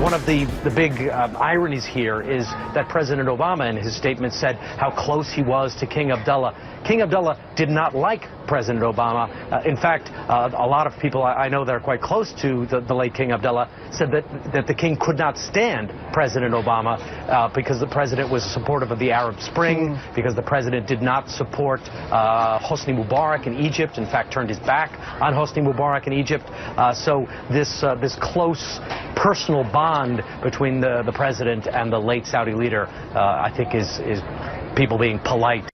One of the big ironies here is that President Obama in his statement said how close he was to King Abdullah. King Abdullah did not like President Obama. In fact, a lot of people I know that are quite close to the late King Abdullah said that the king could not stand President Obama because the president was supportive of the Arab Spring, because the president did not support Hosni Mubarak in Egypt, in fact turned his back on Hosni Mubarak in Egypt. So this close personal bond between the president and the late Saudi leader, I think is people being polite.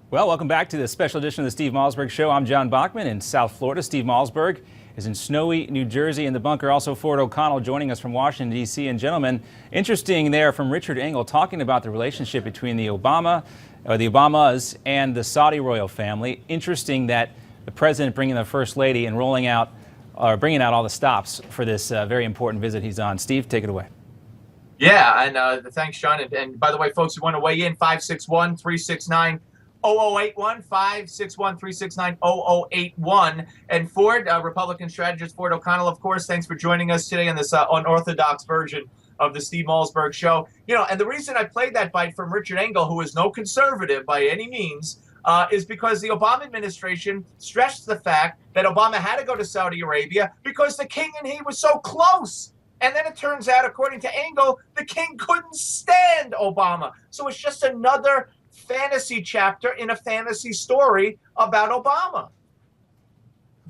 Well, welcome back to the special edition of the Steve Malzberg Show. I'm John Bachman in South Florida. Steve Malzberg is in snowy New Jersey in the bunker. Also, Ford O'Connell joining us from Washington, D.C. And gentlemen, interesting there from Richard Engel talking about the relationship between the Obamas and the Saudi royal family. Interesting that the president bringing the first lady and bringing out all the stops for this very important visit he's on. Steve, take it away. Yeah, and thanks, John. And by the way, folks who want to weigh in, 561-369-0081, 561-369-0081. And Ford, Republican strategist Ford O'Connell, of course, thanks for joining us today on this unorthodox version of the Steve Malzberg Show. You know, and the reason I played that bite from Richard Engel, who is no conservative by any means, is because the Obama administration stressed the fact that Obama had to go to Saudi Arabia because the king and he was so close. And then it turns out, according to Engel, the king couldn't stand Obama. So it's just another fantasy chapter in a fantasy story about Obama.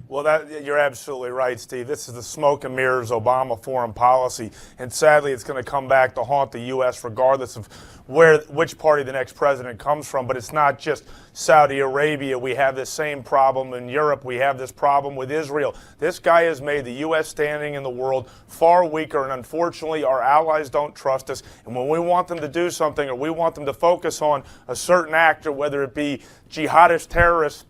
Well, you're absolutely right, Steve. This is the smoke and mirrors Obama foreign policy, and sadly it's going to come back to haunt the U.S. regardless of which party the next president comes from. But it's not just Saudi Arabia. We have this same problem in Europe. We have this problem with Israel. This guy has made the U.S. standing in the world far weaker, and unfortunately our allies don't trust us. And when we want them to do something, or we want them to focus on a certain actor, whether it be jihadist terrorists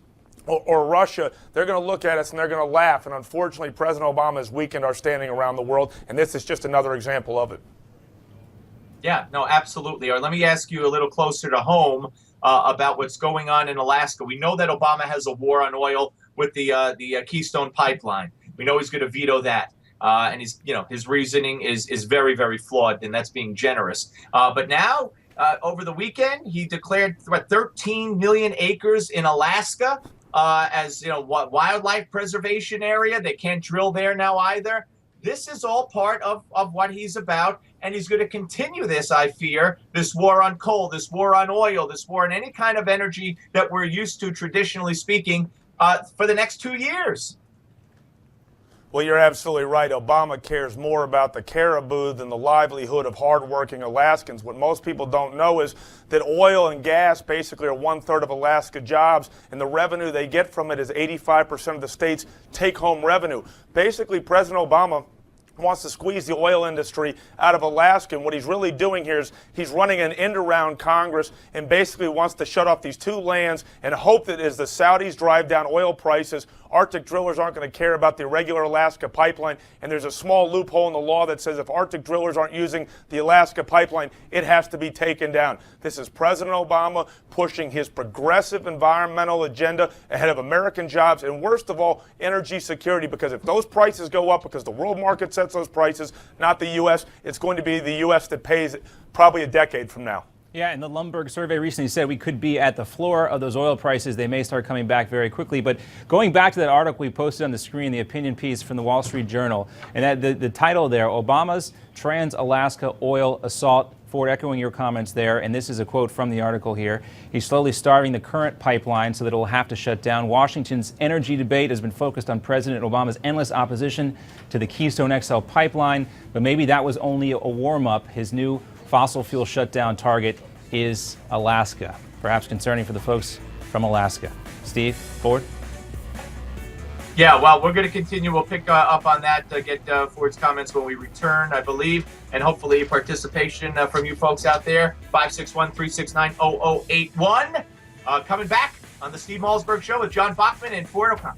or Russia, they're going to look at us and they're going to laugh. And unfortunately, President Obama has weakened our standing around the world, and this is just another example of it. Yeah, no, absolutely. Or let me ask you a little closer to home about what's going on in Alaska. We know that Obama has a war on oil with the Keystone Pipeline. We know he's going to veto that. And his reasoning is very, very flawed, and that's being generous. But now, over the weekend, he declared 13 million acres in Alaska as wildlife preservation area. They can't drill there now either. This is all part of what he's about, and he's going to continue this, I fear, this war on coal, this war on oil, this war on any kind of energy that we're used to, traditionally speaking, for the next 2 years. Well, you're absolutely right. Obama cares more about the caribou than the livelihood of hardworking Alaskans. What most people don't know is that oil and gas basically are 1/3 of Alaska jobs, and the revenue they get from it is 85% of the state's take-home revenue. Basically, President Obama wants to squeeze the oil industry out of Alaska, and what he's really doing here is he's running an end around Congress and basically wants to shut off these two lands and hope that as the Saudis drive down oil prices, Arctic drillers aren't going to care about the irregular Alaska pipeline, and there's a small loophole in the law that says if Arctic drillers aren't using the Alaska pipeline, it has to be taken down. This is President Obama pushing his progressive environmental agenda ahead of American jobs and, worst of all, energy security, because if those prices go up because the world market sets those prices, not the U.S., it's going to be the U.S. that pays it probably a decade from now. Yeah, and the Malzberg survey recently said we could be at the floor of those oil prices. They may start coming back very quickly. But going back to that article we posted on the screen, the opinion piece from the Wall Street Journal, and the title there, Obama's Trans-Alaska Oil Assault. Ford, echoing your comments there, and this is a quote from the article here. He's slowly starving the current pipeline so that it will have to shut down. Washington's energy debate has been focused on President Obama's endless opposition to the Keystone XL pipeline, but maybe that was only a warm-up. His new fossil fuel shutdown target is Alaska, perhaps concerning for the folks from Alaska. Steve, Ford? Yeah, well, we're going to continue. We'll pick up on that, get Ford's comments when we return, I believe, and hopefully participation from you folks out there. 561-369-0081. Coming back on the Steve Malzberg Show with John Bachman and Ford O'Connell.